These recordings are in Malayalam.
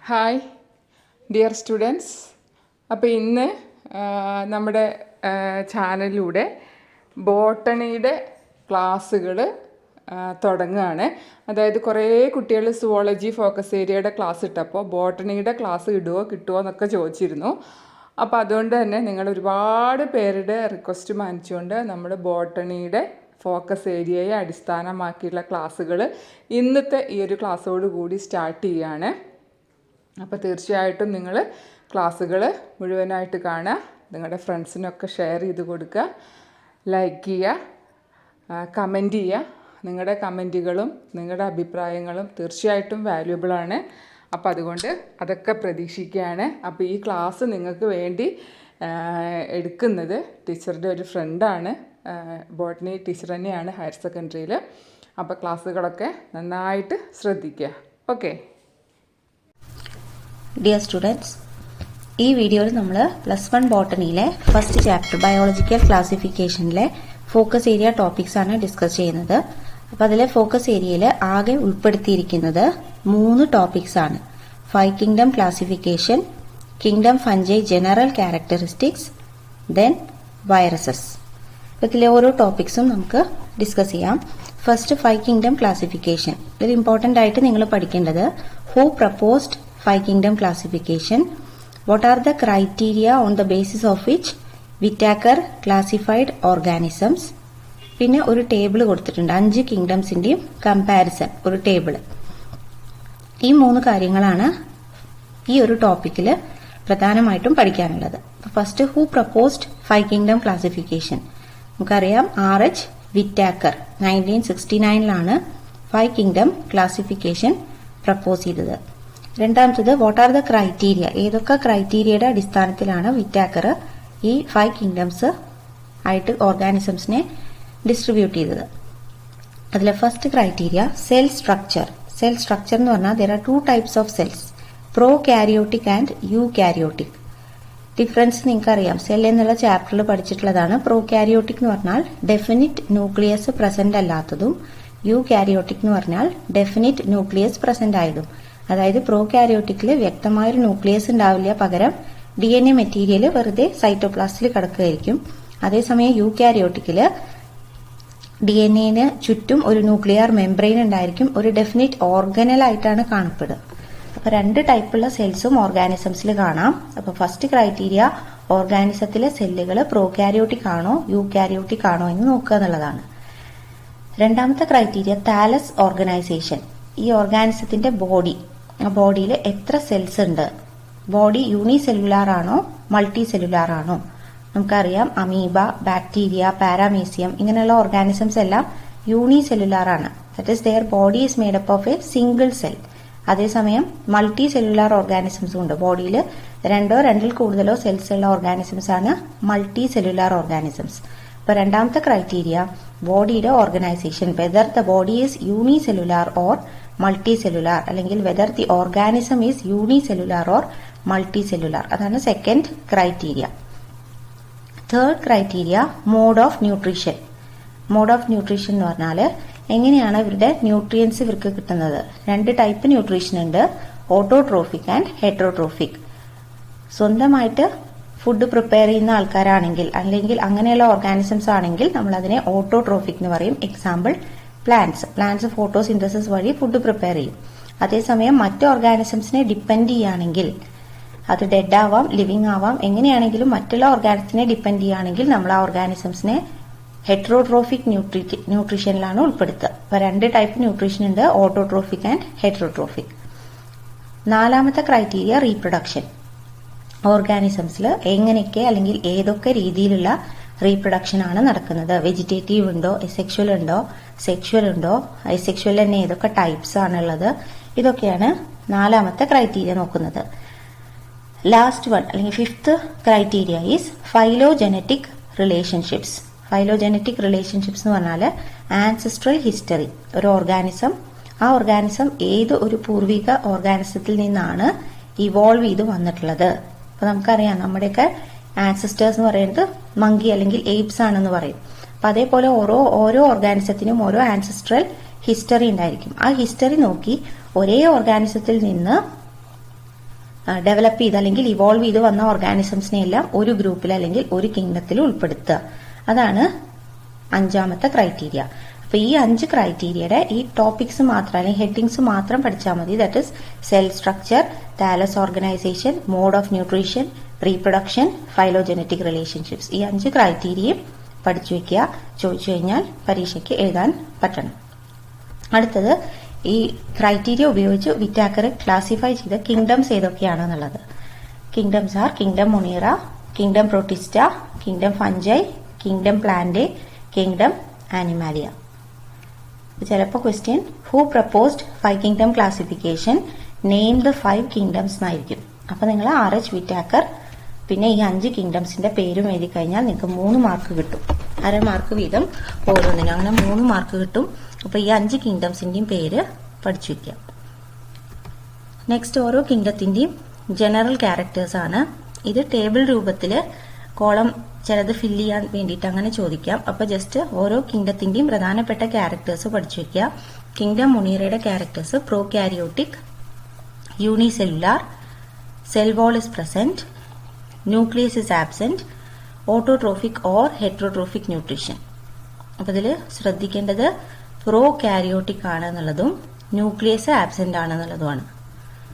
Hi dear students. അപ്പോൾ ഇന്ന് നമ്മുടെ ചാനലിലൂടെ ബോട്ടണിയുടെ ക്ലാസ്സുകൾ തുടങ്ങുകയാണ്. അതായത് കുറേ കുട്ടികൾ സുവോളജി ഫോക്കസ് ഏരിയയുടെ ക്ലാസ് ഇട്ടപ്പോൾ ബോട്ടണിയുടെ ക്ലാസ് ഇടുമോ കിട്ടുമോ എന്നൊക്കെ ചോദിച്ചിരുന്നു. അപ്പോൾ അതുകൊണ്ട് തന്നെ നിങ്ങൾ ഒരുപാട് പേരുടെ റിക്വസ്റ്റ് മാനിച്ചുകൊണ്ട് നമ്മൾ ബോട്ടണിയുടെ ഫോക്കസ് ഏരിയയെ അടിസ്ഥാനമാക്കിയുള്ള ക്ലാസ്സുകൾ ഇന്നത്തെ ഈ ഒരു ക്ലാസ്സോട് കൂടി സ്റ്റാർട്ട് ചെയ്യുകയാണ്. അപ്പോൾ തീർച്ചയായിട്ടും നിങ്ങൾ ക്ലാസ്സുകൾ മുഴുവനായിട്ട് കാണുക, നിങ്ങളുടെ ഫ്രണ്ട്സിനൊക്കെ ഷെയർ ചെയ്ത് കൊടുക്കുക, ലൈക്ക് ചെയ്യുക, കമൻറ്റ് ചെയ്യുക. നിങ്ങളുടെ കമൻറ്റുകളും നിങ്ങളുടെ അഭിപ്രായങ്ങളും തീർച്ചയായിട്ടും വാല്യുബിളാണ്. അപ്പോൾ അതുകൊണ്ട് അതൊക്കെ പ്രതീക്ഷിക്കുകയാണ്. അപ്പോൾ ഈ ക്ലാസ് നിങ്ങൾക്ക് വേണ്ടി എടുക്കുന്നത് ടീച്ചറുടെ ഒരു ഫ്രണ്ടാണ്, ബോട്ടണി ടീച്ചർ തന്നെയാണ് ഹയർ സെക്കൻഡറിയിൽ. അപ്പോൾ ക്ലാസ്സുകളൊക്കെ നന്നായിട്ട് ശ്രദ്ധിക്കുക. ഓക്കെ ഡിയർ സ്റ്റുഡൻസ്, ഈ വീഡിയോയിൽ നമ്മൾ +1 ബോട്ടണിയിലെ ഫസ്റ്റ് ചാപ്റ്റർ ബയോളജിക്കൽ ക്ലാസിഫിക്കേഷനിലെ ഫോക്കസ് ഏരിയ ടോപ്പിക്സ് ആണ് ഡിസ്കസ് ചെയ്യുന്നത്. അപ്പോൾ അതിലെ ഫോക്കസ് ഏരിയയിൽ ആകെ ഉൾപ്പെടുത്തിയിരിക്കുന്നത് 3 ടോപ്പിക്സ് ആണ്. 5 kingdom classification, kingdom fungi general characteristics, then viruses. അപ്പോൾ ഇതിലെ ഓരോ ടോപ്പിക്സും നമുക്ക് ഡിസ്കസ് ചെയ്യാം. First 5 kingdom classification. ഇതിൽ ഇമ്പോർട്ടൻ്റ് ആയിട്ട് നിങ്ങൾ പഠിക്കേണ്ടത് who proposed 5 kingdom classification, what are the criteria on the basis of which Whittaker classified organisms. പിന്നെ ഒരു ടേബിൾ കൊടുത്തിട്ടുണ്ട്, 5 കിങ്ഡംസിന്റെയും കമ്പാരിസൺ ഒരു ടേബിൾ. ഈ 3 കാര്യങ്ങളാണ് ഈ ഒരു ടോപ്പിക്കിൽ പ്രധാനമായിട്ടും പഠിക്കാനുള്ളത്. First who proposed 5 kingdom classification. നമുക്കറിയാം RH Whittaker 1969 5 kingdom classification propose ചെയ്തത്. രണ്ടാമത്തത് വാട്ട് ആർ ദ ക്രൈറ്റീരിയ, ഏതൊക്കെ ക്രൈറ്റീരിയയുടെ അടിസ്ഥാനത്തിലാണ് വിറ്റാക്കർ ഈ 5 കിങ്ഡംസ് ആയിട്ട് ഓർഗാനിസംസിനെ ഡിസ്ട്രിബ്യൂട്ട് ചെയ്തത്. അതിലെ first criteria cell structure. Cell structure എന്ന് പറഞ്ഞാൽ there are 2 types of cells, prokaryotic and eukaryotic. Difference നിങ്ങൾക്കറിയാം, സെൽ എന്നുള്ള ചാപ്റ്ററിൽ പഠിച്ചിട്ടുള്ളതാണ്. പ്രോകാരിയോട്ടിക് എന്ന് പറഞ്ഞാൽ ഡെഫിനിറ്റ് ന്യൂക്ലിയസ് പ്രസന്റ് അല്ലാത്തതും, യൂകാരിയോട്ടിക് എന്ന് പറഞ്ഞാൽ ഡെഫിനിറ്റ് ന്യൂക്ലിയസ് പ്രസന്റ് ആയതും. അതായത് പ്രോകാരിയോട്ടിക്കിൽ വ്യക്തമായൊരു ന്യൂക്ലിയസ് ഉണ്ടാവില്ല, പകരം DNA മെറ്റീരിയൽ വെറുതെ സൈറ്റോപ്ലാസ്റ്റിൽ കിടക്കുകയായിരിക്കും. അതേസമയം യൂകാരിയോട്ടിക്കിൽ DNA ചുറ്റും ഒരു ന്യൂക്ലിയർ മെംബ്രെയിൻ ഉണ്ടായിരിക്കും, ഒരു ഡെഫിനിറ്റ് ഓർഗനൽ ആയിട്ടാണ് കാണപ്പെടുക. അപ്പൊ 2 ടൈപ്പുള്ള സെൽസും ഓർഗാനിസംസിൽ കാണാം. അപ്പൊ ഫസ്റ്റ് ക്രൈറ്റീരിയ ഓർഗാനിസത്തിലെ സെല്ലുകൾ പ്രോകാരിയോട്ടിക് ആണോ യൂകാരിയോട്ടിക് ആണോ എന്ന് നോക്കുക എന്നുള്ളതാണ്. രണ്ടാമത്തെ ക്രൈറ്റീരിയ താലസ് ഓർഗനൈസേഷൻ. ഈ ഓർഗാനിസത്തിന്റെ ബോഡി, ആ ബോഡിയിൽ എത്ര സെൽസ് ഉണ്ട്, ബോഡി യൂണിസെല്ലുലാർ ആണോ മൾട്ടി സെല്ലുലാർ ആണോ. നമുക്കറിയാം അമീബ, ബാക്ടീരിയ, പാരാമീസിയം ഇങ്ങനെയുള്ള ഓർഗാനിസംസ് എല്ലാം യൂണിസെല്ലുലാർ ആണ്. That is there body is made up of A single cell. അതേസമയം മൾട്ടി സെല്ലുലാർ ഓർഗാനിസംസും ഉണ്ട്. ബോഡിയിൽ 2 2 കൂടുതലോ സെൽസ് ഉള്ള ഓർഗാനിസംസ് ആണ് മൾട്ടി സെല്ലുലാർ ഓർഗാനിസംസ്. അപ്പൊ രണ്ടാമത്തെ ക്രൈറ്റീരിയ ബോഡിയുടെ organisation, whether the body is unicellular or multi cellular, അല്ലെങ്കിൽ whether the organism is unicellular or multi cellular. അതാണ് second criteria. Third criteria mode of nutrition. Mode of nutrition എന്ന് പറഞ്ഞാൽ എങ്ങനെയാണ് ഇവരുടെ ന്യൂട്രിയൻസ് ഇവർക്ക് കിട്ടുന്നത്. 2 ടൈപ്പ് ന്യൂട്രീഷൻ ഉണ്ട്, ഓട്ടോട്രോഫിക് ആൻഡ് ഹെറ്ററോട്രോഫിക്. സ്വന്തമായിട്ട് ഫുഡ് പ്രിപ്പയർ ചെയ്യുന്ന ആൾക്കാരാണെങ്കിൽ, അല്ലെങ്കിൽ അങ്ങനെയുള്ള ഓർഗാനിസംസ് ആണെങ്കിൽ നമ്മൾ അതിനെ ഓട്ടോട്രോഫിക് എന്ന് പറയും. എക്സാമ്പിൾ പ്ലാന്റ്സ് ഫോട്ടോസിന്തസിസ് വഴി ഫുഡ് പ്രിപ്പയർ ചെയ്യും. അതേസമയം മറ്റ് ഓർഗാനിസംസിനെ ഡിപ്പെൻഡ് ചെയ്യുകയാണെങ്കിൽ, അത് ഡെഡ് ആവാം ലിവിങ് ആവാം, എങ്ങനെയാണെങ്കിലും മറ്റുള്ള ഓർഗാനിസത്തിനെ ഡിപ്പെൻഡ് ചെയ്യുകയാണെങ്കിൽ നമ്മൾ ആ ഓർഗാനിസംസിനെ ഹെറ്ററോട്രോഫിക് ന്യൂട്രീഷനിലാണ് ഉൾപ്പെടുത്തുക. അപ്പൊ 2 ടൈപ്പ് ന്യൂട്രീഷൻ ഉണ്ട്, ഓട്ടോട്രോഫിക് ആൻഡ് ഹെറ്ററോട്രോഫിക്. നാലാമത്തെ ക്രൈറ്റീരിയ റീപ്രൊഡക്ഷൻ. ഓർഗാനിസംസിൽ എങ്ങനെയൊക്കെ അല്ലെങ്കിൽ ഏതൊക്കെ രീതിയിലുള്ള റീപ്രൊഡക്ഷൻ ആണ് നടക്കുന്നത്. വെജിറ്റേറ്റീവ് ഉണ്ടോ, എസെക്ഷൽ ഉണ്ടോ, സെക്ഷൽ ഉണ്ടോ, എസെക്ഷൽ തന്നെ ഏതൊക്കെ ടൈപ്സ് ആണുള്ളത്, ഇതൊക്കെയാണ് നാലാമത്തെ ക്രൈറ്റീരിയ നോക്കുന്നത്. ലാസ്റ്റ് വൺ അല്ലെങ്കിൽ 5th criteria is phylogenetic relationships. Phylogenetic relationships എന്ന് പറഞ്ഞാൽ ആൻസെസ്ട്രൽ ഹിസ്റ്ററി. ഒരു ഓർഗാനിസം, ആ ഓർഗാനിസം ഏത് ഒരു പൂർവിക ഓർഗാനിസത്തിൽ നിന്നാണ് ഇവോൾവ് ചെയ്ത് വന്നിട്ടുള്ളത്. അപ്പൊ നമുക്കറിയാം നമ്മുടെയൊക്കെ ആൻസെസ്റ്റേഴ്സ് എന്ന് പറയുന്നത് മങ്കി അല്ലെങ്കിൽ എയ്പ്സ് ആണെന്ന് പറയും. അപ്പൊ അതേപോലെ ഓരോ ഓർഗാനിസത്തിനും ഓരോ ആൻസെസ്ട്രൽ ഹിസ്റ്ററി ഉണ്ടായിരിക്കും. ആ ഹിസ്റ്ററി നോക്കി ഒരേ ഓർഗാനിസത്തിൽ നിന്ന് ഡെവലപ്പ് ചെയ്ത് അല്ലെങ്കിൽ ഇവോൾവ് ചെയ്ത് വന്ന ഓർഗാനിസംസിനെ എല്ലാം ഒരു ഗ്രൂപ്പിൽ അല്ലെങ്കിൽ ഒരു കിങ്ഡത്തിൽ ഉൾപ്പെടുത്തുക. അതാണ് 5ാമത്തെ ക്രൈറ്റീരിയ. അപ്പൊ ഈ 5 ക്രൈറ്റീരിയയുടെ ഈ ടോപ്പിക്സ് മാത്രം അല്ലെങ്കിൽ ഹെഡിങ്സ് മാത്രം പഠിച്ചാൽ മതി. That is cell structure, thallus organisation, mode of nutrition, reproduction, phylogenetic relationships. ഈ 5 ക്രൈറ്റീരിയയും പഠിച്ചു വെക്കുക. ചോദിച്ചു കഴിഞ്ഞാൽ പരീക്ഷയ്ക്ക് എഴുതാൻ പറ്റണം. അടുത്തത് ഈ ക്രൈറ്റീരിയ ഉപയോഗിച്ച് വിറ്റാക്കർ ക്ലാസിഫൈ ചെയ്ത കിങ്ഡംസ് ഏതൊക്കെയാണെന്നുള്ളത്. Kingdoms are kingdom Monera, kingdom Protista, kingdom Fungi, kingdom Plantae, kingdom Animalia. ചിലപ്പോൾ question who proposed 5 kingdom classification, name the 5 kingdoms എന്നായിരിക്കും. അപ്പൊ നിങ്ങൾ RH വിറ്റാക്കർ പിന്നെ ഈ 5 കിങ്ഡംസിന്റെ പേരും എഴുതി കഴിഞ്ഞാൽ നിങ്ങൾക്ക് 3 മാർക്ക് കിട്ടും. 1/2 മാർക്ക് വീതം ഓരോന്നിനും, അങ്ങനെ 3 മാർക്ക് കിട്ടും. അപ്പൊ ഈ 5 കിങ്ഡംസിന്റെയും പേര് പഠിച്ചു വെക്കാം. നെക്സ്റ്റ് ഓരോ കിങ്ഡത്തിന്റെയും ജനറൽ ക്യാരക്ടേഴ്സ് ആണ്. ഇത് ടേബിൾ രൂപത്തില് കോളം ചിലത് ഫില്ല് ചെയ്യാൻ വേണ്ടിയിട്ട് അങ്ങനെ ചോദിക്കാം. അപ്പൊ ജസ്റ്റ് ഓരോ കിങ്ഡത്തിന്റെയും പ്രധാനപ്പെട്ട ക്യാരക്ടേഴ്സ് പഠിച്ചു വെക്കുക. കിങ്ഡം മൊണീറയുടെ characters prokaryotic, unicellular, cell wall is present, nucleus is absent, autotrophic or heterotrophic nutrition. അപ്പൊ ഇതിൽ ശ്രദ്ധിക്കേണ്ടത് പ്രോകാരിയോട്ടിക് ആണ് എന്നുള്ളതും ന്യൂക്ലിയസ് ആബ്സെന്റ് ആണെന്നുള്ളതുമാണ്.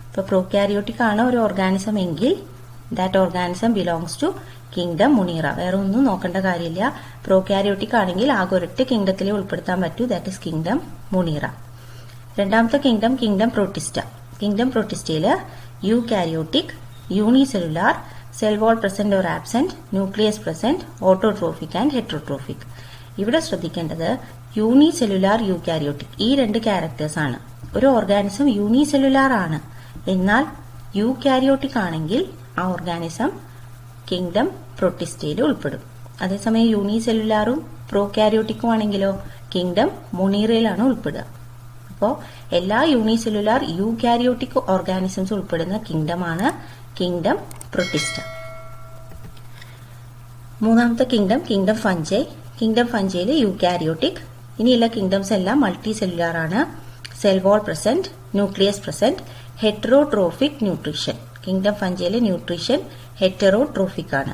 ഇപ്പൊ പ്രോകാരിയോട്ടിക് ആണ് ഒരു ഓർഗാനിസം എങ്കിൽ that organism belongs to kingdom monera. വേറെ ഒന്നും നോക്കേണ്ട കാര്യമില്ല. പ്രോകാരിയോട്ടിക് ആണെങ്കിൽ ആകെ ഒരൊറ്റ കിങ്ഡത്തിലെ ഉൾപ്പെടുത്താൻ പറ്റൂ, ദാറ്റ് ഇസ് കിങ്ഡം മൊണീറ. രണ്ടാമത്തെ കിങ്ഡം കിങ്ഡം പ്രോട്ടിസ്റ്റ. കിങ്ഡം പ്രോട്ടിസ്റ്റയില് eukaryotic, unicellular, cell wall present or absent, nucleus present, autotrophic and heterotrophic. ഇവിടെ ശ്രദ്ധിക്കേണ്ടത് യൂണിസെല്ലുലാർ, യൂകാരിയോട്ടിക് ഈ 2 ക്യാരക്ടേഴ്സ് ആണ്. ഒരു ഓർഗാനിസം യൂണിസെല്ലുലാർ ആണ് എന്നാൽ യൂകാരിയോട്ടിക് ആണെങ്കിൽ ആ ഓർഗാനിസം കിങ്ഡം പ്രോട്ടിസ്റ്റയിൽ ഉൾപ്പെടും. അതേസമയം യൂണിസെല്ലുലാറും പ്രോകാരിയോട്ടിക്കും ആണെങ്കിലോ കിങ്ഡം മൊണീറയിലാണ് ഉൾപ്പെടുക. അപ്പോൾ എല്ലാ യൂണിസെല്ലുലാർ യൂകാരിയോട്ടിക് ഓർഗാനിസംസ് ഉൾപ്പെടുന്ന കിങ്ഡമാണ് കിങ്ഡം പ്രോട്ടിസ്റ്റ. മൂന്നാമത്തെ കിങ്ഡം കിങ്ഡം ഫഞ്ചൈ. കിങ്ഡം ഫഞ്ചൈയില് യൂകാരിയോട്ടിക്. ഇനിയുള്ള കിങ്ഡംസ് എല്ലാം മൾട്ടി സെല്ലുലാർ ആണ്. Cell wall present, nucleus present, heterotrophic nutrition. Kingdom ഫഞ്ചൈയിലെ ന്യൂട്രീഷൻ ഹെറ്ററോട്രോഫിക് ആണ്.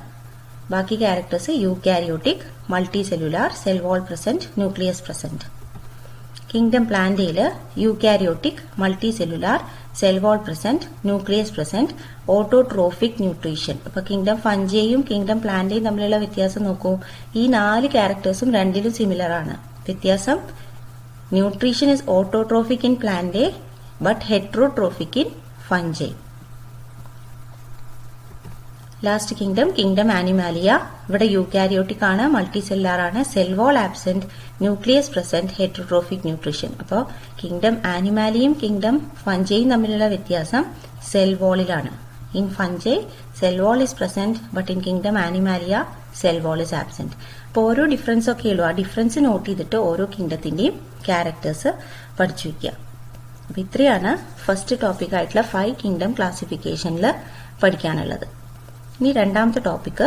ബാക്കി characters eukaryotic, multi cellular, cell wall present, nucleus present. Kingdom പ്ലാന്റയില് eukaryotic, multi cellular, cell wall present, nucleus present, autotrophic nutrition. അപ്പൊ കിങ്ഡം ഫഞ്ചൈയും കിങ്ഡം പ്ലാന്റയും തമ്മിലുള്ള വ്യത്യാസം നോക്കൂ. ഈ 4 ക്യാരക്ടേഴ്സും രണ്ടിലും സിമിലർ ആണ്. വ്യത്യാസം nutrition is autotrophic in Plantae but heterotrophic in Fungi. Last kingdom kingdom Animalia. ഇവിടെ യൂകാരിയോട്ടിക് ആണ്, മൾട്ടി സെല്ലുലാർ ആണ്, cell wall absent, nucleus present, heterotrophic nutrition. അപ്പോൾ കിങ്ഡം ആനിമാലിയും കിങ്ഡം ഫഞ്ചൈയും തമ്മിലുള്ള വ്യത്യാസം സെൽ വാളിലാണ്. In Fungi cell wall is present but in kingdom Animalia cell wall is absent. അപ്പോൾ ഓരോ ഡിഫറൻസ് ഒക്കെ ഉള്ളൂ. ആ ഡിഫറൻസ് നോട്ട് ചെയ്തിട്ട് ഓരോ കിങ്ഡത്തിന്റെയും ക്യാരക്ടേഴ്സ് പഠിച്ചു വയ്ക്കുക. അപ്പൊ ഇത്രയാണ് ഫസ്റ്റ് ടോപ്പിക് ആയിട്ടുള്ള 5 കിങ്ഡം ക്ലാസിഫിക്കേഷനിൽ പഠിക്കാനുള്ളത്. ഇനി രണ്ടാമത്തെ ടോപ്പിക്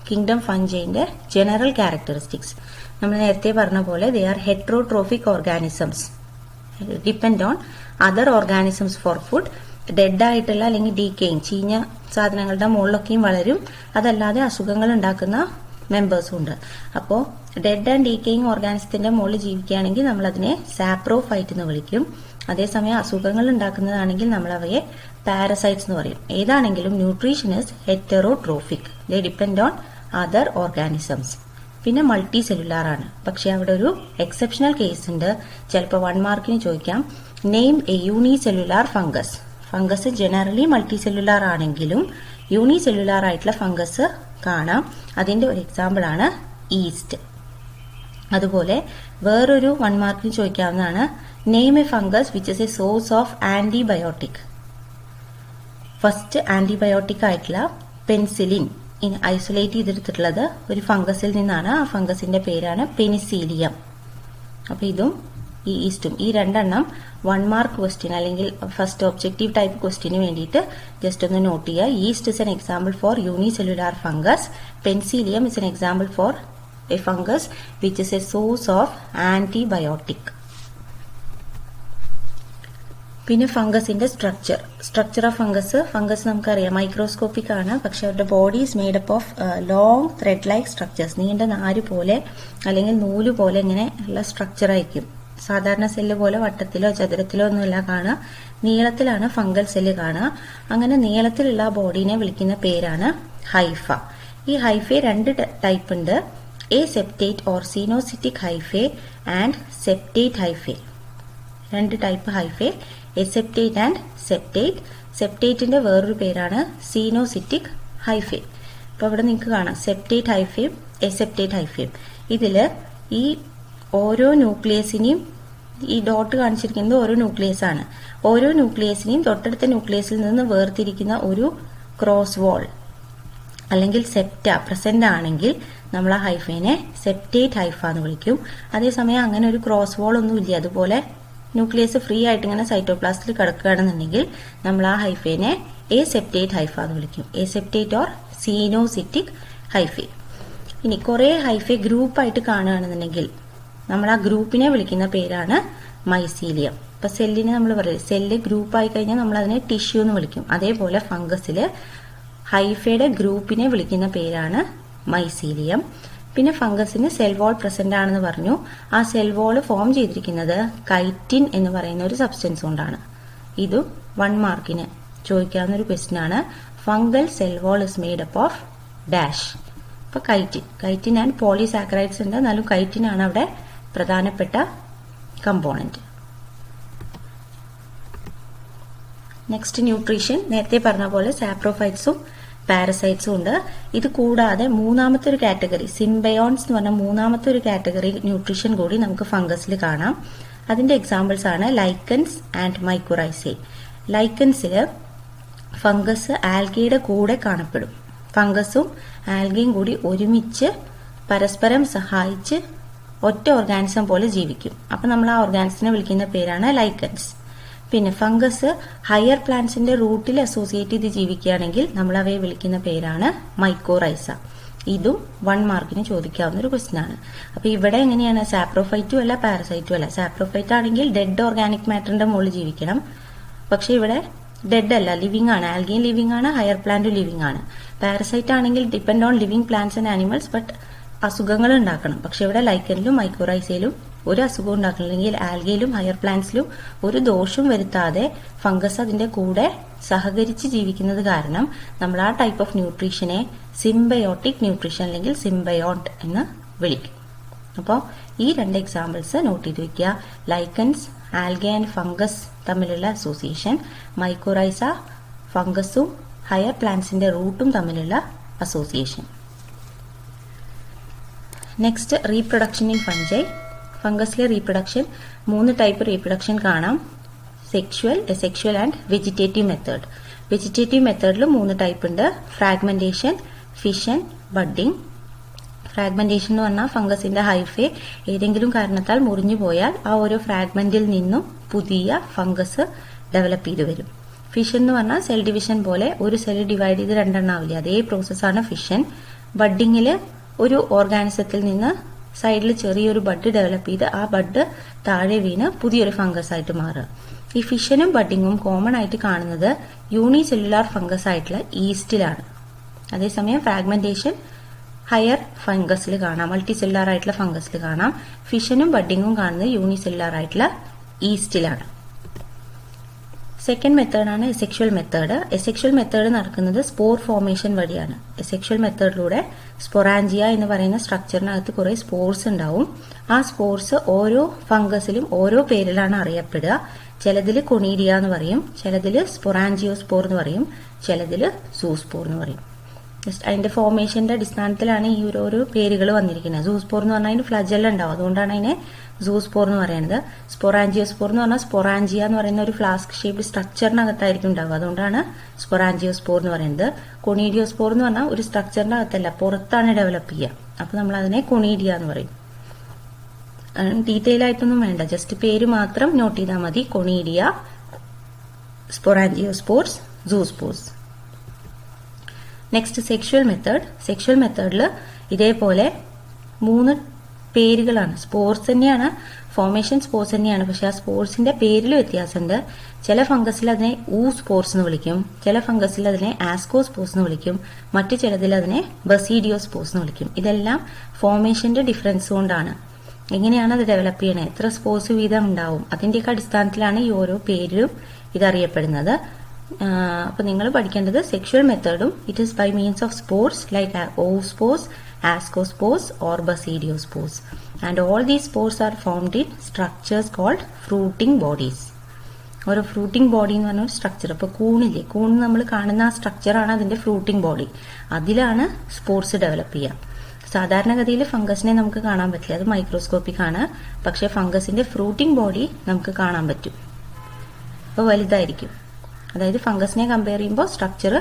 കിങ്ഡം ഫഞ്ചൈന്റെ ജനറൽ ക്യാരക്ടറിസ്റ്റിക്സ്. നമ്മൾ നേരത്തെ പറഞ്ഞ പോലെ they are heterotrophic organisms, depend on other organisms for food. Dead ആയിട്ടുള്ള അല്ലെങ്കിൽ ഡീക്കേയിങ് ചീഞ്ഞ സാധനങ്ങളുടെ മുകളിലൊക്കെയും വളരും. അതല്ലാതെ അസുഖങ്ങൾ ഉണ്ടാക്കുന്ന മെമ്പേഴ്സും ഉണ്ട്. അപ്പോൾ ഡെഡ് ആൻഡ് ഡീക്കേയിങ് ഓർഗാനിസത്തിന്റെ മുകളിൽ ജീവിക്കുകയാണെങ്കിൽ നമ്മൾ അതിനെ സാപ്രോഫൈറ്റ് എന്ന് വിളിക്കും. അതേസമയം അസുഖങ്ങൾ ഉണ്ടാക്കുന്നതാണെങ്കിൽ നമ്മൾ അവയെ പാരസൈറ്റ്സ് എന്ന് പറയും. ഏതാണെങ്കിലും nutrition is heterotrophic, they depend on other organisms. പിന്നെ മൾട്ടി സെല്ലുലാർ ആണ്. പക്ഷെ അവിടെ ഒരു എക്സെപ്ഷണൽ കേസ് ഉണ്ട്. ചിലപ്പോൾ 1 മാർക്കിന് ചോദിക്കാം. Name A unicellular fungus. Fungus generally multi cellular ആണെങ്കിലും യൂണിസെല്ലുലാർ ആയിട്ടുള്ള ഫംഗസ് കാണാം. അതിന്റെ ഒരു എക്സാമ്പിൾ ആണ് ഈസ്റ്റ്. അതുപോലെ വേറൊരു 1 മാർക്കിന് ചോദിക്കാവുന്നതാണ് name a fungus which is a source of antibiotic. First antibiotic ആയിട്ടുള്ള പെൻസിലിൻ ഐസൊലേറ്റ് ചെയ്തെടുത്തിട്ടുള്ളത് ഒരു ഫംഗസിൽ നിന്നാണ്. ആ ഫംഗസിന്റെ പേരാണ് പെനിസീലിയം. അപ്പൊ ഇതും ഈ ഈസ്റ്റും ഈ 2 1 മാർക്ക് ക്വസ്റ്റ്യൻ അല്ലെങ്കിൽ ഫസ്റ്റ് ഒബ്ജക്റ്റീവ് ടൈപ്പ് ക്വസ്റ്റ്യന് വേണ്ടിയിട്ട് ജസ്റ്റ് ഒന്ന് നോട്ട് ചെയ്യുക. East is an example for unicellular fungus. Penicillium is an example for A fungus which is a source of antibiotic. പിന്നെ ഫംഗസിന്റെ സ്ട്രക്ചർ ഓഫ് ഫംഗസ് നമുക്കറിയാം മൈക്രോസ്കോപ്പിക് ആണ്, പക്ഷെ അവരുടെ body is made up of long thread like structures. നീണ്ട നാര് പോലെ അല്ലെങ്കിൽ നൂല് പോലെ ഇങ്ങനെ ഉള്ള സ്ട്രക്ചർ ആയിരിക്കും. സാധാരണ സെല്ല് പോലെ വട്ടത്തിലോ ചതുരത്തിലോ ഒന്നുമില്ല കാണുക, നീളത്തിലാണ് ഫംഗൽ സെല്ല് കാണുക. അങ്ങനെ നീളത്തിലുള്ള ബോഡീനെ വിളിക്കുന്ന പേരാണ് ഹൈഫ. ഈ ഹൈഫെ 2 ടൈപ്പ് ഉണ്ട്, aseptate or coenocytic hyphae and septate hyphae. 2 type hyphae, aseptate and septate. സെപ്റ്റേറ്റിന്റെ വേറൊരു പേരാണ് സീനോസിറ്റിക് ഹൈഫെ. അപ്പൊ ഇവിടെ നിങ്ങൾക്ക് കാണാം സെപ്റ്റേറ്റ് ഹൈഫയും എസെപ്റ്റേറ്റ് ഹൈഫയും. ഇതില് ഈ ഓരോ ന്യൂക്ലിയസിനെയും, ഈ ഡോട്ട് കാണിച്ചിരിക്കുന്നത് ഓരോ ന്യൂക്ലിയസ് ആണ്, ഓരോ ന്യൂക്ലിയസിനെയും തൊട്ടടുത്ത ന്യൂക്ലിയസിൽ നിന്ന് വേർതിരിക്കുന്ന ഒരു ക്രോസ് വാൾ അല്ലെങ്കിൽ സെപ്റ്റ പ്രസന്റ് ആണെങ്കിൽ നമ്മൾ ആ ഹൈഫേനെ സെപ്റ്റേറ്റ് ഹൈഫ എന്ന് വിളിക്കും. അതേസമയം അങ്ങനെ ഒരു ക്രോസ് വാൾ ഒന്നും ഇല്ല, അതുപോലെ ന്യൂക്ലിയസ് ഫ്രീ ആയിട്ട് ഇങ്ങനെ സൈറ്റോപ്ലാസ്റ്റിൽ കിടക്കുകയാണെന്നുണ്ടെങ്കിൽ നമ്മൾ ആ ഹൈഫേനെ എ സെപ്റ്റേറ്റ് ഹൈഫ എന്ന് വിളിക്കും, A septate or coenocytic hyphae. ഇനി കുറെ ഹൈഫെ ഗ്രൂപ്പായിട്ട് കാണുകയാണെന്നുണ്ടെങ്കിൽ നമ്മൾ ആ ഗ്രൂപ്പിനെ വിളിക്കുന്ന പേരാണ് മൈസീലിയം. ഇപ്പൊ സെല്ലിനെ നമ്മൾ പറയും, സെല്ല് ഗ്രൂപ്പായി കഴിഞ്ഞാൽ നമ്മൾ അതിനെ ടിഷ്യൂ എന്ന് വിളിക്കും. അതേപോലെ ഫംഗസില് ഹൈഫയുടെ ഗ്രൂപ്പിനെ വിളിക്കുന്ന പേരാണ് മൈസീലിയം. പിന്നെ ഫംഗസിന് സെൽ വാൾ പ്രസന്റ് ആണെന്ന് പറഞ്ഞു. ആ സെൽ വാൾ ഫോം ചെയ്തിരിക്കുന്നത് കൈറ്റിൻ എന്ന് പറയുന്ന ഒരു സബ്സ്റ്റൻസ് കൊണ്ടാണ്. ഇതും 1 മാർക്കിന് ചോദിക്കാവുന്ന ഒരു ക്വസ്റ്റ്യൻ ആണ്. Fungal cell wall is made up of dash. ഇപ്പൊ കൈറ്റിൻ ആൻഡ് പോളിസാക്കറൈഡ്സ് ഉണ്ട്, എന്നാലും കൈറ്റിൻ ആണ് അവിടെ പ്രധാനപ്പെട്ട കമ്പോണന്റ്. നെക്സ്റ്റ് ന്യൂട്രീഷൻ, നേരത്തെ പറഞ്ഞ പോലെ സാപ്രോഫൈറ്റ്സും പാരസൈറ്റ്സും ഉണ്ട്. ഇത് കൂടാതെ മൂന്നാമത്തെ ഒരു കാറ്റഗറി സിംബയോൺസ് എന്ന് പറഞ്ഞ മൂന്നാമത്തെ ഒരു കാറ്റഗറി ന്യൂട്രീഷൻ കൂടി നമുക്ക് ഫംഗസിൽ കാണാം. അതിന്റെ എക്സാമ്പിൾസ് ആണ് ലൈക്കൻസ് ആൻഡ് മൈക്കോറൈസേ. ലൈക്കൻസില് ഫംഗസ് ആൽഗയുടെ കൂടെ കാണപ്പെടും. ഫംഗസും ആൽഗയും കൂടി ഒരുമിച്ച് പരസ്പരം സഹായിച്ച് ഒറ്റ ഓർഗാനിസം പോലെ ജീവിക്കും. അപ്പൊ നമ്മൾ ആ ഓർഗാനിസത്തിനെ വിളിക്കുന്ന പേരാണ് ലൈക്കൻസ്. പിന്നെ ഫംഗസ് ഹയർ പ്ലാന്റ്സിന്റെ റൂട്ടിൽ അസോസിയേറ്റ് ചെയ്ത് ജീവിക്കുകയാണെങ്കിൽ നമ്മൾ അവയെ വിളിക്കുന്ന പേരാണ് മൈക്കോറൈസ. ഇതും 1 മാർക്കിന് ചോദിക്കാവുന്ന ഒരു ക്വസ്റ്റ്യൻ ആണ്. അപ്പൊ ഇവിടെ എങ്ങനെയാണ്, സാപ്രോഫൈറ്റും അല്ല പാരസൈറ്റും അല്ല. സാപ്രോഫൈറ്റ് ആണെങ്കിൽ ഡെഡ് ഓർഗാനിക് മാറ്ററിന്റെ മുകളിൽ ജീവിക്കണം, പക്ഷെ ഇവിടെ ഡെഡ് അല്ല, ലിവിംഗ് ആണ്. ആൽഗയും ലിവിംഗ് ആണ്, ഹയർ പ്ലാന്റും ലിവിംഗ് ആണ്. പാരസൈറ്റ് ആണെങ്കിൽ depend on living plants and animals, but അസുഖങ്ങൾ ഉണ്ടാക്കണം. പക്ഷെ ഇവിടെ ലൈക്കനിലും മൈക്കോറൈസയിലും ഒരു അസുഖം ഉണ്ടാക്കണമെങ്കിൽ ആൽഗയിലും ഹയർ പ്ലാന്റ്സിലും ഒരു ദോഷവും വരുത്താതെ ഫംഗസ് അതിന്റെ കൂടെ സഹകരിച്ച് ജീവിക്കുന്നത് കാരണം നമ്മൾ ആ ടൈപ്പ് ഓഫ് ന്യൂട്രീഷനെ സിംബയോട്ടിക് ന്യൂട്രീഷൻ അല്ലെങ്കിൽ സിംബയോണ്ട് എന്ന് വിളിക്കും. അപ്പോൾ ഈ 2 എക്സാമ്പിൾസ് നോട്ട് ചെയ്ത് വെക്കുക. ലൈക്കൻസ്, ആൽഗ ആൻഡ് ഫംഗസ് തമ്മിലുള്ള അസോസിയേഷൻ, മൈക്കോറൈസ ഫംഗസും ഹയർ പ്ലാന്റ്സിന്റെ റൂട്ടും തമ്മിലുള്ള association. Next reproduction in fungi. ഫംഗസിലെ റീപ്രൊഡക്ഷൻ 3 ടൈപ്പ് റീപ്രൊഡക്ഷൻ കാണാം, sexual, asexual and vegetative method. Vegetative മെത്തേഡിൽ 3 ടൈപ്പ് ഉണ്ട്, ഫ്രാഗ്മെന്റേഷൻ, ഫിഷൻ, ബഡ്ഡിംഗ്. ഫ്രാഗ്മെന്റേഷൻ എന്ന് പറഞ്ഞാൽ ഫംഗസിന്റെ ഹൈഫെ ഏതെങ്കിലും കാരണത്താൽ മുറിഞ്ഞു പോയാൽ ആ ഓരോ ഫ്രാഗ്മെന്റിൽ നിന്നും പുതിയ ഫംഗസ് ഡെവലപ്പ് ചെയ്ത് വരും. ഫിഷൻ എന്ന് പറഞ്ഞാൽ സെൽ ഡിവിഷൻ പോലെ ഒരു സെൽ ഡിവൈഡ് ചെയ്ത് 2 എണ്ണം ആവില്ല, അതേ പ്രോസസ്സാണ് ഫിഷൻ. ബഡ്ഡിങ്ങില് ഒരു ഓർഗാനിസത്തിൽ നിന്ന് സൈഡിൽ ചെറിയൊരു ബഡ് ഡെവലപ്പ് ചെയ്ത് ആ ബഡ് താഴെ വീണ് പുതിയൊരു ഫംഗസ് ആയിട്ട് മാറുക. ഈ ഫിഷനും ബഡ്ഡിങ്ങും കോമൺ ആയിട്ട് കാണുന്നത് യൂണിസെല്ലുലാർ ഫംഗസ് ആയിട്ടുള്ള ഈസ്റ്റിലാണ്. അതേസമയം ഫ്രാഗ്മെന്റേഷൻ ഹയർ ഫംഗസിൽ കാണാം, മൾട്ടി സെല്ലുലാർ ആയിട്ടുള്ള ഫംഗസിൽ കാണാം. ഫിഷനും ബഡ്ഡിങ്ങും കാണുന്നത് യൂണിസെല്ലുലാർ ആയിട്ടുള്ള ഈസ്റ്റിലാണ്. സെക്കൻഡ് മെത്തേഡാണ് എസെക്ഷുവൽ മെത്തേഡ്. എസെക്ഷുവൽ മെത്തേഡ് നടക്കുന്നത് സ്പോർ ഫോർമേഷൻ വഴിയാണ്. എസെക്ഷുവൽ മെത്തേഡിലൂടെ സ്പൊറാഞ്ചിയ എന്ന് പറയുന്ന സ്ട്രക്ചറിനകത്ത് കുറെ സ്പോർസ് ഉണ്ടാവും. ആ സ്പോർസ് ഓരോ ഫംഗസിലും ഓരോ പേരിലാണ് അറിയപ്പെടുക. ചിലതിൽ കൊണീഡിയ എന്ന് പറയും, ചിലതിൽ സ്പൊറാഞ്ചിയോസ്പോർ എന്ന് പറയും, ചിലതിൽ സൂസ്പോർ എന്ന് പറയും. ജസ്റ്റ് അതിന്റെ ഫോർമേഷന്റെ അടിസ്ഥാനത്തിലാണ് ഈ ഓരോ പേരുകൾ വന്നിരിക്കുന്നത്. സൂസ്പോർ എന്ന് പറഞ്ഞാൽ അതിന് ഫ്ലജെല്ല ഉണ്ടാവും, അതുകൊണ്ടാണ് അതിനെ സൂസ്പോർ എന്ന് പറയുന്നത്. സ്പൊറാഞ്ചിയോസ്പോർ എന്ന് പറഞ്ഞാൽ സ്പൊറാഞ്ചിയ എന്ന് പറയുന്ന ഒരു ഫ്ലാസ്ക് ഷേപ്ഡ് സ്ട്രക്ചറിനകത്തായിരിക്കും ഉണ്ടാവുക, അതുകൊണ്ടാണ് സ്പൊറാഞ്ചിയോസ്പോർ എന്ന് പറയുന്നത്. കൊണീഡിയോസ്പോർ എന്ന് പറഞ്ഞാൽ ഒരു സ്ട്രക്ചറിന്റെ അകത്തല്ല, പുറത്താണ് ഡെവലപ്പ് ചെയ്യുക, അപ്പൊ നമ്മൾ അതിനെ കൊണീഡിയ എന്ന് പറയും. ഡീറ്റെയിൽ ആയിട്ടൊന്നും വേണ്ട, ജസ്റ്റ് പേര് മാത്രം നോട്ട് ചെയ്താൽ മതി. Conidia, sporangiospores, zoospores. Next sexual method. Sexual മെത്തേഡിൽ ഇതേപോലെ 3 പേരുകളാണ്. സ്പോർസ് തന്നെയാണ്, ഫോർമേഷൻ സ്പോർസ് തന്നെയാണ്, പക്ഷെ ആ സ്പോർസിന്റെ പേരിൽ വ്യത്യാസമുണ്ട്. ചില ഫംഗസിൽ അതിനെ സ്പോർസ് എന്ന് വിളിക്കും, ചില ഫംഗസിൽ അതിനെ ആസ്കോസ്പോർസ് എന്ന് വിളിക്കും, മറ്റു ചിലതിൽ അതിനെ ബസീഡിയോസ്പോർസ് എന്ന് വിളിക്കും. ഇതെല്ലാം ഫോർമേഷന്റെ ഡിഫറൻസ് കൊണ്ടാണ്. എങ്ങനെയാണ് അത് ഡെവലപ്പ് ചെയ്യണത്, എത്ര സ്പോർസ് വീതം ഉണ്ടാവും, അതിന്റെയൊക്കെ അടിസ്ഥാനത്തിലാണ് ഈ ഓരോ പേരിലും ഇതറിയപ്പെടുന്നത്. അപ്പൊ നിങ്ങൾ പഠിക്കേണ്ടത് സെക്ഷുവൽ മെത്തേഡും it is by means of spores like oospores, ascospores or basidiospores, and all these spores are formed in structures called fruiting bodies. ഒരു ഫ്രൂട്ടിംഗ് ബോഡി എന്ന് പറഞ്ഞ ഒരു സ്ട്രക്ചർ. അപ്പൊ കൂണില്ലേ, കൂണ് നമ്മൾ കാണുന്ന ആ സ്ട്രക്ചറാണ് അതിന്റെ ഫ്രൂട്ടിംഗ് ബോഡി. അതിലാണ് സ്പോർസ് ഡെവലപ്പ് ചെയ്യുക. സാധാരണഗതിയിൽ ഫംഗസിനെ നമുക്ക് കാണാൻ പറ്റില്ല, അത് മൈക്രോസ്കോപ്പിക് ആണ്. പക്ഷെ ഫംഗസിന്റെ ഫ്രൂട്ടിംഗ് ബോഡി നമുക്ക് കാണാൻ പറ്റും. അപ്പോൾ വലുതായിരിക്കും. അതായത് ഫംഗസിനെ കമ്പയർ ചെയ്യുമ്പോൾ സ്ട്രക്ചർ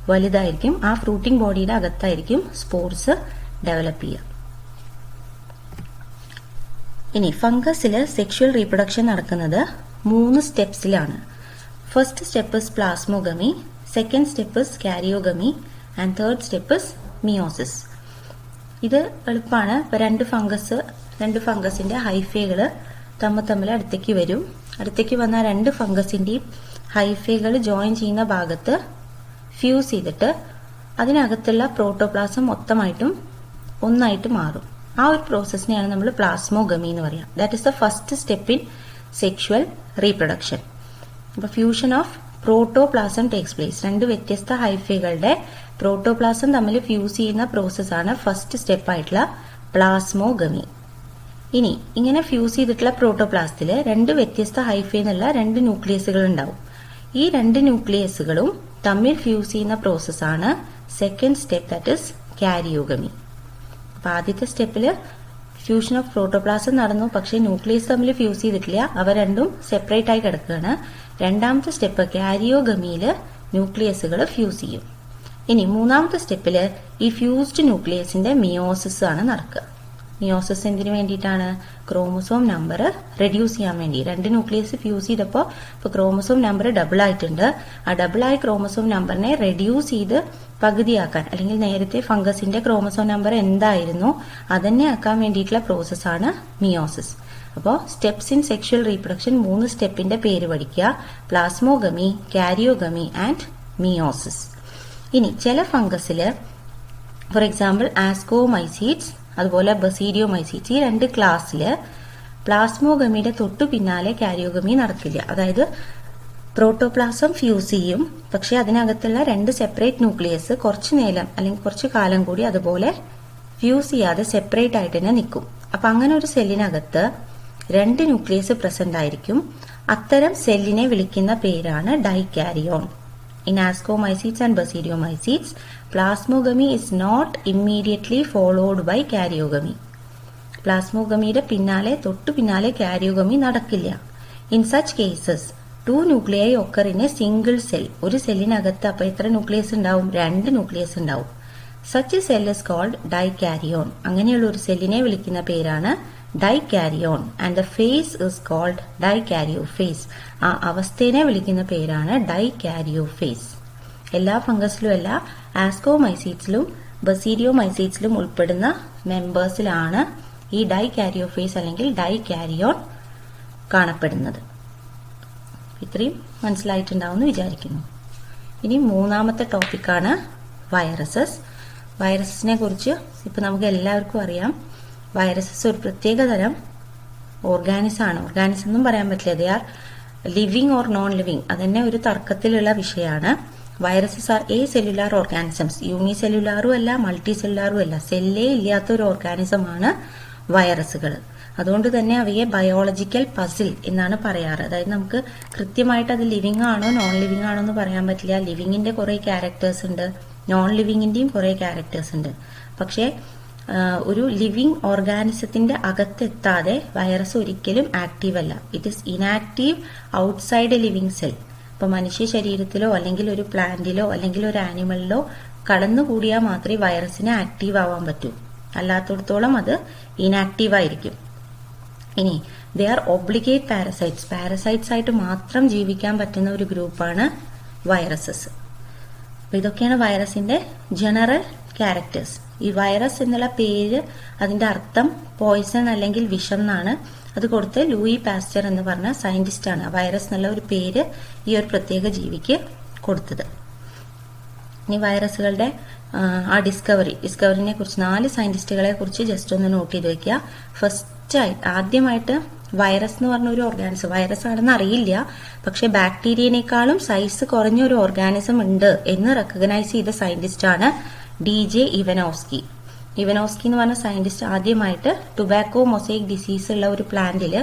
വലുതായിരിക്കും. ആ ഫ്രൂട്ടിംഗ് ബോഡിയുടെ അകത്തായിരിക്കും സ്പോർസ് ഡെവലപ്പ് ചെയ്യുക. ഇനി ഫംഗസിൽ സെക്ഷുവൽ റീപ്രൊഡക്ഷൻ നടക്കുന്നത് 3 സ്റ്റെപ്സിലാണ്. First step is plasmogamy, second step is karyogamy and third step is meiosis. ഇത് എളുപ്പമാണ്. ഇപ്പൊ രണ്ട് ഫംഗസിന്റെ ഹൈഫേകൾ തമ്മിൽ അടുത്തേക്ക് വരും. അടുത്തേക്ക് വന്ന 2 ഫംഗസിന്റെയും ഹൈഫേകൾ ജോയിൻ ചെയ്യുന്ന ഭാഗത്ത് ഫ്യൂസ് ചെയ്തിട്ട് അതിനകത്തുള്ള പ്രോട്ടോപ്ലാസം മൊത്തമായിട്ടും ഒന്നായിട്ട് മാറും. ആ ഒരു പ്രോസസ്സിനെയാണ് നമ്മൾ പ്ലാസ്മോഗമി എന്ന് പറയാം. That is the first step in sexual reproduction. അപ്പൊ fusion of protoplasm takes place. 2 വ്യത്യസ്ത ഹൈഫേകളുടെ പ്രോട്ടോപ്ലാസം തമ്മിൽ ഫ്യൂസ് ചെയ്യുന്ന പ്രോസസ്സാണ് ഫസ്റ്റ് സ്റ്റെപ്പ് ആയിട്ടുള്ള പ്ലാസ്മോഗമി. ഇനി ഇങ്ങനെ ഫ്യൂസ് ചെയ്തിട്ടുള്ള പ്രോട്ടോപ്ലാസത്തിൽ 2 വ്യത്യസ്ത ഹൈഫേ എന്നുള്ള 2 ന്യൂക്ലിയസുകൾ ഉണ്ടാവും. ഈ 2 ന്യൂക്ലിയസുകളും തമ്മിൽ ഫ്യൂസ് ചെയ്യുന്ന പ്രോസസ്സാണ് second step, that is karyogamy. അപ്പൊ ആദ്യത്തെ സ്റ്റെപ്പിൽ ഫ്യൂഷൻ ഓഫ് പ്രോട്ടോപ്ലാസം നടന്നു, പക്ഷെ ന്യൂക്ലിയസ് തമ്മിൽ ഫ്യൂസ് ചെയ്തിട്ടില്ല, അവ രണ്ടും സെപ്പറേറ്റ് ആയി കിടക്കുകയാണ്. രണ്ടാമത്തെ സ്റ്റെപ്പ് കാരിയോഗമിയിൽ ന്യൂക്ലിയസുകൾ ഫ്യൂസ് ചെയ്യും. ഇനി മൂന്നാമത്തെ സ്റ്റെപ്പിൽ ഈ ഫ്യൂസ്ഡ് ന്യൂക്ലിയസിന്റെ മിയോസിസ് ആണ് നടക്കുക. മിയോസിസ് എന്തിനു വേണ്ടിയിട്ടാണ്? ക്രോമസോം നമ്പർ റെഡ്യൂസ് ചെയ്യാൻ വേണ്ടി. 2 ന്യൂക്ലിയസ് ഫ്യൂസ് ചെയ്തപ്പോൾ ഇപ്പൊ ക്രോമസോം നമ്പർ ഡബിൾ ആയിട്ടുണ്ട്. ആ ഡബിളായ ക്രോമസോം നമ്പറിനെ റെഡ്യൂസ് ചെയ്ത് പകുതിയാക്കാൻ, അല്ലെങ്കിൽ നേരത്തെ ഫംഗസിന്റെ ക്രോമസോം നമ്പർ എന്തായിരുന്നു അതന്നെ ആക്കാൻ വേണ്ടിയിട്ടുള്ള പ്രോസസ്സാണ് മിയോസിസ്. അപ്പോൾ സ്റ്റെപ്സ് ഇൻ സെക്ഷുവൽ റീപ്രൊഡക്ഷൻ 3 സ്റ്റെപ്പിന്റെ പേര് പഠിക്കുക: പ്ലാസ്മോഗമി, കാരിയോഗമി ആൻഡ് മിയോസിസ്. ഇനി ചില ഫംഗസില് ഫോർ എക്സാമ്പിൾ ആസ്കോമൈസീഡ്സ് അതുപോലെ ബസീഡിയോമൈസീഡ്സ്, ഈ 2 ക്ലാസ്സില് പ്ലാസ്മോഗമിയുടെ തൊട്ടു പിന്നാലെ കാരിയോഗമി നടക്കില്ല. അതായത് പ്രോട്ടോപ്ലാസം ഫ്യൂസ് ചെയ്യും, പക്ഷെ അതിനകത്തുള്ള 2 സെപ്പറേറ്റ് ന്യൂക്ലിയസ് കുറച്ചു നേരം അല്ലെങ്കിൽ കുറച്ചു കാലം കൂടി അതുപോലെ ഫ്യൂസ് ചെയ്യാതെ സെപ്പറേറ്റ് ആയിട്ട് തന്നെ നിൽക്കും. അപ്പൊ അങ്ങനെ ഒരു സെല്ലിനകത്ത് 2 ന്യൂക്ലിയസ് പ്രസന്റ് ആയിരിക്കും. അത്തരം സെല്ലിനെ വിളിക്കുന്ന പേരാണ് ഡൈകാരിയോൺ. In ascomycetes and basidiomycetes, plasmogamy is not immediately followed by karyogamy. പ്ലാസ്മോഗമിയുടെ തൊട്ടു പിന്നാലെ കാരിയോഗമി നടക്കില്ല. In such cases 2 nuclei occur in a single cell. ഒരു സെല്ലിനകത്ത് അപ്പൊ എത്ര ന്യൂക്ലിയസ് ഉണ്ടാവും? 2 ന്യൂക്ലിയസ് ഉണ്ടാവും. Such a cell is called dikaryon. അങ്ങനെയുള്ള ഒരു സെല്ലിനെ വിളിക്കുന്ന പേരാണ് dikaryon. And the phase is called dikaryophase. ആ അവസ്ഥയെ വിളിക്കുന്ന പേരാണ് ഡൈകാരിയോഫേസ്. എല്ലാ ഫംഗസിലും അല്ല, ആസ്കോമൈസീഡ്സിലും ബസീഡിയോമൈസീഡ്സിലും ഉൾപ്പെടുന്ന മെമ്പേഴ്സിലാണ് ഈ ഡൈകാരിയോഫേസ് അല്ലെങ്കിൽ ഡൈകാരിയോൺ കാണപ്പെടുന്നത്. ഇത്രയും മനസ്സിലായിട്ടുണ്ടാവുമെന്ന് വിചാരിക്കുന്നു. ഇനി മൂന്നാമത്തെ ടോപ്പിക്കാണ് വൈറസസ്. വൈറസസിനെ കുറിച്ച് ഇപ്പൊ നമുക്ക് എല്ലാവർക്കും അറിയാം. വൈറസസ് ഒരു പ്രത്യേക തരം ഓർഗാനിസം ആണ്. ഓർഗാനിസം എന്നും പറയാൻ പറ്റില്ല, they are living or non living. അതന്നെ ഒരു തർക്കത്തിലുള്ള വിഷയമാണ്. Viruses are acellular organisms. യൂണിസെല്ലുലാറും അല്ല, മൾട്ടി സെല്ലുലാറും അല്ല, സെല്ലേ ഇല്ലാത്ത ഒരു ഓർഗാനിസമാണ് വൈറസുകൾ. അതുകൊണ്ട് തന്നെ അവയെ ബയോളജിക്കൽ പസിൽ എന്നാണ് പറയാറ്. അതായത് നമുക്ക് കൃത്യമായിട്ട് അത് ലിവിങ് ആണോ നോൺ ലിവിങ് ആണോ എന്ന് പറയാൻ പറ്റില്ല. ലിവിങ്ങിന്റെ കുറെ ക്യാരക്ടേഴ്സ് ഉണ്ട്, നോൺ ലിവിങ്ങിന്റെയും കുറെ ക്യാരക്ടേഴ്സ് ഉണ്ട്. പക്ഷേ ഒരു ലിവിങ് ഓർഗാനിസത്തിന്റെ അകത്തെത്താതെ വൈറസ് ഒരിക്കലും ആക്റ്റീവ് അല്ല. It is inactive outside A living cell. ഇപ്പൊ മനുഷ്യ ശരീരത്തിലോ അല്ലെങ്കിൽ ഒരു പ്ലാന്റിലോ അല്ലെങ്കിൽ ഒരു ആനിമലിലോ കടന്നുകൂടിയാൽ മാത്രമേ വൈറസിന് ആക്റ്റീവ് ആവാൻ പറ്റൂ. അല്ലാത്തടത്തോളം അത് ഇനാക്റ്റീവ് ആയിരിക്കും. ഇനി they are obligate parasites. Parasites ആയിട്ട് മാത്രം ജീവിക്കാൻ പറ്റുന്ന ഒരു ഗ്രൂപ്പാണ് വൈറസസ്. അപ്പൊ ഇതൊക്കെയാണ് വൈറസിന്റെ ജനറൽ ക്യാരക്ടേഴ്സ്. ഈ വൈറസ് എന്നുള്ള പേര് അതിന്റെ അർത്ഥം പോയിസൺ അല്ലെങ്കിൽ വിഷം എന്നാണ്. അത് കൊടുത്ത് ലൂയി പാസ്റ്റർ എന്ന് പറഞ്ഞ സയന്റിസ്റ്റ് ആണ് വൈറസ് എന്നുള്ള ഒരു പേര് ഈ ഒരു പ്രത്യേക ജീവിക്ക് കൊടുത്തത്. ഇനി വൈറസുകളുടെ ആ ഡിസ്കവറിനെ കുറിച്ച് 4 സയന്റിസ്റ്റുകളെ കുറിച്ച് ജസ്റ്റ് ഒന്ന് നോട്ട് ചെയ്ത് വെക്കുക. ആദ്യമായിട്ട് വൈറസ് എന്ന് പറഞ്ഞ ഒരു ഓർഗാനിസം, വൈറസ് ആണെന്ന് അറിയില്ല, പക്ഷെ ബാക്ടീരിയനേക്കാളും സൈസ് കുറഞ്ഞ ഒരു ഓർഗാനിസം ഉണ്ട് എന്ന് റെക്കഗ്നൈസ് ചെയ്ത സയന്റിസ്റ്റ് ആണ് DJ ഇവനോസ്കി. ഇവനോസ്കി എന്ന് പറഞ്ഞ സയന്റിസ്റ്റ് ആദ്യമായിട്ട് ടുബാക്കോ മൊസൈക് ഡിസീസ് ഉള്ള ഒരു പ്ലാന്റില്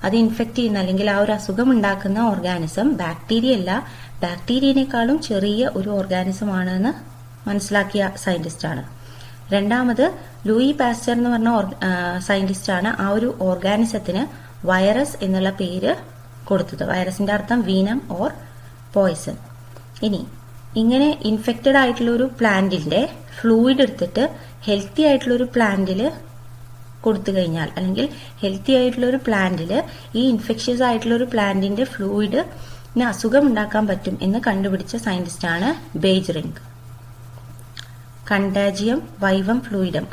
അത് ഇൻഫെക്ട് ചെയ്യുന്ന അല്ലെങ്കിൽ ആ ഒരു അസുഖം ഉണ്ടാക്കുന്ന ഓർഗാനിസം ബാക്ടീരിയ അല്ല, ബാക്ടീരിയനേക്കാളും ചെറിയ ഒരു ഓർഗാനിസം ആണെന്ന് മനസ്സിലാക്കിയ സയന്റിസ്റ്റ് ആണ്. രണ്ടാമത് ലൂയി പാസ്റ്റർ എന്ന് പറഞ്ഞ സയന്റിസ്റ്റ് ആണ് ആ ഒരു ഓർഗാനിസത്തിന് വൈറസ് എന്നുള്ള പേര് കൊടുത്തത്. വൈറസിന്റെ അർത്ഥം വീനം ഓർ പോയിസൺ. ഇനി ഇങ്ങനെ ഇൻഫെക്റ്റഡ് ആയിട്ടുള്ള ഒരു പ്ലാന്റിന്റെ ഫ്ലൂയിഡ് എടുത്തിട്ട് ഹെൽത്തി ആയിട്ടുള്ള ഒരു പ്ലാന്റില് കൊടുത്തു കഴിഞ്ഞാൽ, അല്ലെങ്കിൽ ഹെൽത്തി ആയിട്ടുള്ള ഒരു പ്ലാന്റില് ഈ ഇൻഫെക്ഷ്യസ് ആയിട്ടുള്ള ഒരു പ്ലാന്റിന്റെ ഫ്ലൂയിഡിന് അസുഖം ഉണ്ടാക്കാൻ പറ്റും എന്ന് കണ്ടുപിടിച്ച സയന്റിസ്റ്റ് ആണ് ബേജറിംഗ്. കണ്ടാജിയം വൈവം ഫ്ലൂയിഡം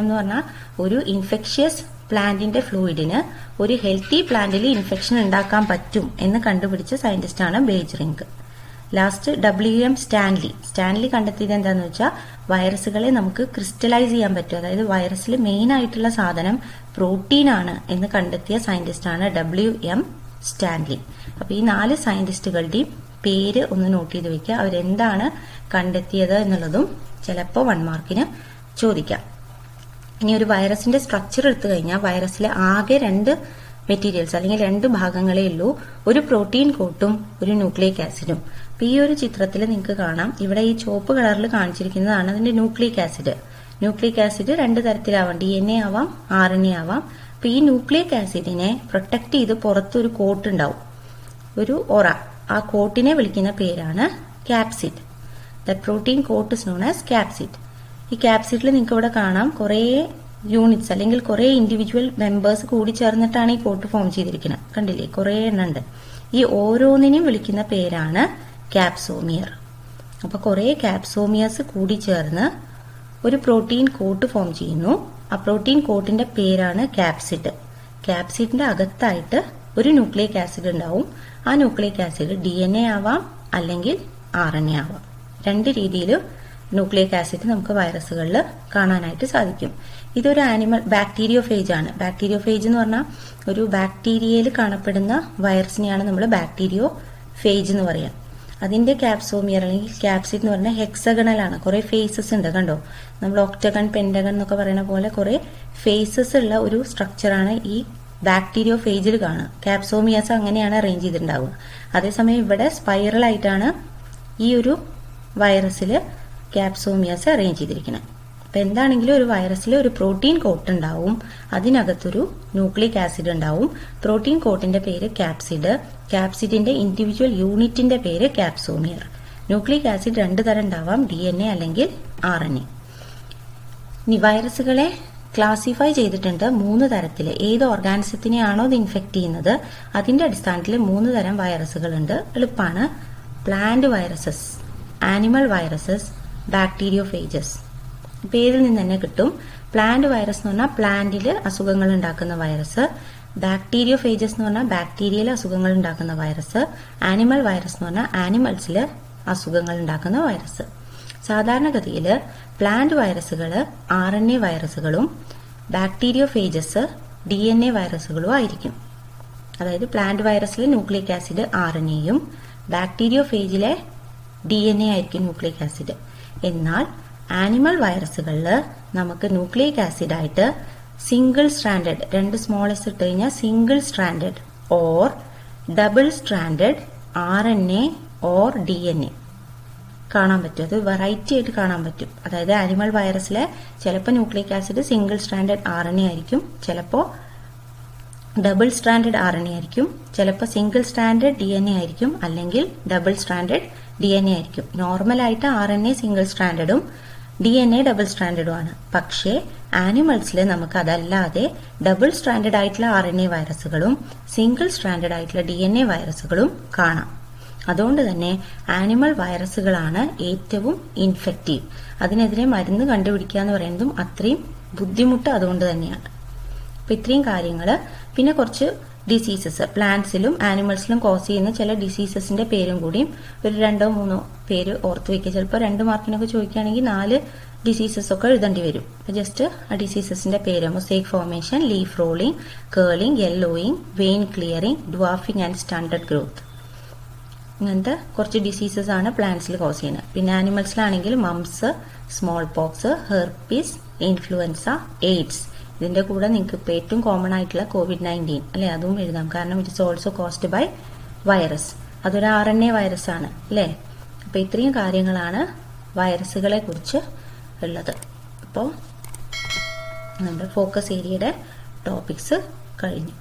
എന്ന് പറഞ്ഞാൽ ഒരു ഇൻഫെക്ഷ്യസ് പ്ലാന്റിന്റെ ഫ്ലൂയിഡിന് ഒരു ഹെൽത്തി പ്ലാന്റിൽ ഇൻഫെക്ഷൻ ഉണ്ടാക്കാൻ പറ്റും എന്ന് കണ്ടുപിടിച്ച സയന്റിസ്റ്റ് ആണ് ബേജറിംഗ്. ലാസ്റ്റ് WM സ്റ്റാൻലി കണ്ടെത്തിയത് എന്താന്ന് വെച്ചാൽ വൈറസുകളെ നമുക്ക് ക്രിസ്റ്റലൈസ് ചെയ്യാൻ പറ്റും. അതായത് വൈറസിൽ മെയിൻ ആയിട്ടുള്ള സാധനം പ്രോട്ടീൻ ആണ് എന്ന് കണ്ടെത്തിയ സയന്റിസ്റ്റ് ആണ് WM സ്റ്റാൻലി. അപ്പൊ ഈ 4 സയന്റിസ്റ്റുകളുടെയും പേര് ഒന്ന് നോട്ട് ചെയ്ത് വെക്കുക. അവരെന്താണ് കണ്ടെത്തിയത് എന്നുള്ളതും ചിലപ്പോൾ 1 മാർക്കിന് ചോദിക്കാം. ഇനി ഒരു വൈറസിന്റെ സ്ട്രക്ചർ എടുത്തു കഴിഞ്ഞാൽ വൈറസിൽ ആകെ 2 മെറ്റീരിയൽസ് അല്ലെങ്കിൽ 2 ഭാഗങ്ങളേ ഉള്ളൂ. ഒരു പ്രോട്ടീൻ കോട്ടും ഒരു ന്യൂക്ലിയിക് ആസിഡും. അപ്പൊ ഈ ഒരു ചിത്രത്തിൽ നിങ്ങൾക്ക് കാണാം, ഇവിടെ ഈ ചുവപ്പ് കളറിൽ കാണിച്ചിരിക്കുന്നതാണ് അതിന്റെ nucleic acid. Nucleic acid 2 തരത്തിലാവാം, DNA ആവാം, RNA ആവാം. അപ്പൊ ഈ ന്യൂക്ലിയിക് ആസിഡിനെ പ്രൊട്ടക്ട് ചെയ്ത് പുറത്തൊരു കോട്ട് ഉണ്ടാവും, ഒരു ഒറ. ആ കോട്ടിനെ വിളിക്കുന്ന പേരാണ് capsid. That protein coat is known as capsid. ഈ ക്യാപ്സിഡിൽ നിങ്ങൾക്ക് ഇവിടെ കാണാം കുറെ യൂണിറ്റ്സ് അല്ലെങ്കിൽ കുറെ ഇൻഡിവിജ്വൽ മെമ്പേഴ്സ് കൂടി ചേർന്നിട്ടാണ് ഈ കോട്ട് ഫോം ചെയ്തിരിക്കുന്നത്. കണ്ടില്ലേ, കുറെ എണ്ണം ഉണ്ട്. ഈ ഓരോന്നിനെയും വിളിക്കുന്ന പേരാണ് ക്യാപ്സോമിയർ. അപ്പൊ കുറെ ക്യാപ്സോമിയേഴ്സ് കൂടി ചേർന്ന് ഒരു പ്രോട്ടീൻ കോട്ട് ഫോം ചെയ്യുന്നു. ആ പ്രോട്ടീൻ കോട്ടിന്റെ പേരാണ് ക്യാപ്സിഡ്. ക്യാപ്സിഡിന്റെ അകത്തായിട്ട് ഒരു ന്യൂക്ലിയിക് ആസിഡ് ഉണ്ടാവും. ആ ന്യൂക്ലിയിക് ആസിഡ് DNA ആവാം അല്ലെങ്കിൽ RNA ആവാം. 2 രീതിയിലും ന്യൂക്ലിയിക് ആസിഡ് നമുക്ക് വൈറസുകളിൽ കാണാനായിട്ട് സാധിക്കും. ഇതൊരു ബാക്ടീരിയോഫേജ് ആണ്. ബാക്ടീരിയോഫേജ് എന്ന് പറഞ്ഞാൽ ഒരു ബാക്ടീരിയയിൽ കാണപ്പെടുന്ന വൈറസിനെയാണ് നമ്മൾ ബാക്ടീരിയോഫേജ് എന്ന് പറയാം. അതിന്റെ ക്യാപ്സോമിയർ അല്ലെങ്കിൽ ക്യാപ്സിഡ് എന്ന് പറഞ്ഞാൽ ഹെക്സഗണൽ ആണ്. കുറെ ഫേസസ് ഉണ്ട്, കണ്ടോ? നമ്മൾ ഒക്ടഗൺ, പെന്റഗൺ എന്നൊക്കെ പറയുന്ന പോലെ കുറെ ഫേസസ് ഉള്ള ഒരു സ്ട്രക്ചറാണ് ഈ ബാക്ടീരിയോഫേജിൽ കാണുക. ക്യാപ്സോമിയാസ് അങ്ങനെയാണ് അറേഞ്ച് ചെയ്തിട്ടുണ്ടാവുക. അതേസമയം ഇവിടെ സ്പൈറൽ ആയിട്ടാണ് ഈ ഒരു വൈറസിൽ ക്യാപ്സോമിയാസ് അറേഞ്ച് ചെയ്തിരിക്കുന്നത്. അപ്പൊ എന്താണെങ്കിലും ഒരു വൈറസിൽ ഒരു പ്രോട്ടീൻ കോട്ട് ഉണ്ടാവും, അതിനകത്തൊരു ന്യൂക്ലിയിക് ആസിഡ് ഉണ്ടാവും. പ്രോട്ടീൻ കോട്ടിന്റെ പേര് ക്യാപ്സിഡ്, ക്യാപ്സിഡിന്റെ ഇൻഡിവിജ്വൽ യൂണിറ്റിന്റെ പേര് ക്യാപ്സോമിയർ. ന്യൂക്ലിയിക് ആസിഡ് 2 തരം ഉണ്ടാവാം, DNA അല്ലെങ്കിൽ RNA. ഇനി വൈറസുകളെ ക്ലാസിഫൈ ചെയ്തിട്ടുണ്ട് 3 തരത്തിൽ. ഏത് ഓർഗാനിസത്തിനെയാണോ ഇത് ഇൻഫെക്ട് ചെയ്യുന്നത് അതിന്റെ അടിസ്ഥാനത്തിൽ 3 തരം വൈറസുകളുണ്ട്. എളുപ്പമാണ്. Plant viruses, animal viruses, ബാക്ടീരിയോഫേജസ്. പേരിൽ നിന്ന് തന്നെ കിട്ടും. പ്ലാന്റ് വൈറസ് എന്ന് പറഞ്ഞാൽ പ്ലാന്റിൽ അസുഖങ്ങൾ ഉണ്ടാക്കുന്ന വൈറസ്. ബാക്ടീരിയോഫേജസ് എന്ന് പറഞ്ഞാൽ ബാക്ടീരിയയിൽ അസുഖങ്ങൾ ഉണ്ടാക്കുന്ന വൈറസ്. ആനിമൽ വൈറസ് എന്ന് പറഞ്ഞാൽ ആനിമൽസിൽ അസുഖങ്ങൾ ഉണ്ടാക്കുന്ന വൈറസ്. സാധാരണഗതിയിൽ പ്ലാന്റ് വൈറസുകൾ RNA വൈറസുകളും ബാക്ടീരിയോഫേജസ് DNA വൈറസുകളും ആയിരിക്കും. അതായത് പ്ലാന്റ് വൈറസിലെ ന്യൂക്ലിയിക് ആസിഡ് RNAയും ബാക്ടീരിയോഫേജിലെ DNA ആയിരിക്കും ന്യൂക്ലിയിക് ആസിഡ്. എന്നാൽ ആനിമൽ വൈറസുകളിൽ നമുക്ക് ന്യൂക്ലിയിക് ആസിഡ് ആയിട്ട് സിംഗിൾ സ്ട്രാൻഡഡ്, 2 സ്മോൾ എസ് ഇട്ട് കഴിഞ്ഞാൽ single stranded or double stranded RNA or DNA കാണാൻ പറ്റും. അത് വെറൈറ്റി ആയിട്ട് കാണാൻ പറ്റും. അതായത് ആനിമൽ വൈറസിലെ ചിലപ്പോൾ nucleic acid single stranded RNA ആയിരിക്കും, ചിലപ്പോൾ ഡബിൾ സ്ട്രാൻഡഡ് RNA ആയിരിക്കും, ചിലപ്പോൾ സിംഗിൾ സ്ട്രാൻഡഡ് DNA ആയിരിക്കും, അല്ലെങ്കിൽ ഡബിൾ സ്ട്രാൻഡഡ് DNA ആയിരിക്കും. നോർമലായിട്ട് RNA സിംഗിൾ സ്ട്രാൻഡഡും DNA ഡബിൾ സ്ട്രാൻഡഡും ആണ്. പക്ഷേ ആനിമൽസിൽ നമുക്ക് അതല്ലാതെ ഡബിൾ സ്ട്രാൻഡഡ് ആയിട്ടുള്ള RNA വൈറസുകളും സിംഗിൾ സ്ട്രാൻഡഡ് ആയിട്ടുള്ള DNA വൈറസുകളും കാണാം. അതുകൊണ്ട് തന്നെ ആനിമൽ വൈറസുകളാണ് ഏറ്റവും ഇൻഫെക്റ്റീവ്. അതിനെതിരെ മരുന്ന് കണ്ടുപിടിക്കുക എന്ന് പറയുന്നതും അത്രയും ബുദ്ധിമുട്ട് അതുകൊണ്ട് തന്നെയാണ്. അപ്പൊ ഇത്രയും കാര്യങ്ങൾ, പിന്നെ കുറച്ച് ഡിസീസസ് പ്ലാന്റ്സിലും ആനിമൽസിലും കോസ് ചെയ്യുന്ന ചില ഡിസീസസിന്റെ പേരും കൂടിയും ഒരു 2-3 പേര് ഓർത്ത് വെക്കുക. ചിലപ്പോൾ 2 മാർക്കിനൊക്കെ ചോദിക്കുകയാണെങ്കിൽ 4 ഡിസീസസ് ഒക്കെ എഴുതേണ്ടി വരും. ജസ്റ്റ് ആ ഡിസീസസിന്റെ പേര്: mosaic formation, leaf rolling, curling, yellowing, vein clearing, dwarfing and stunted growth. ഇങ്ങനത്തെ കുറച്ച് ഡിസീസസ് ആണ് പ്ലാന്റ്സിൽ കോസ് ചെയ്യുന്നത്. പിന്നെ ആനിമൽസിലാണെങ്കിൽ mumps, smallpox, herpes, influenza, AIDS. ഇതിന്റെ കൂടെ നിങ്ങൾക്ക് ഇപ്പോൾ ഏറ്റവും കോമൺ ആയിട്ടുള്ള COVID-19 അല്ലെ, അതും എഴുതാം. കാരണം it is also caused by virus. അതൊരു RNA വൈറസ് ആണ് അല്ലേ. അപ്പൊ ഇത്രയും കാര്യങ്ങളാണ് വൈറസുകളെ കുറിച്ച് ഉള്ളത്. അപ്പോൾ നമ്മുടെ ഫോക്കസ് ഏരിയയുടെ ടോപ്പിക്സ് കഴിഞ്ഞു.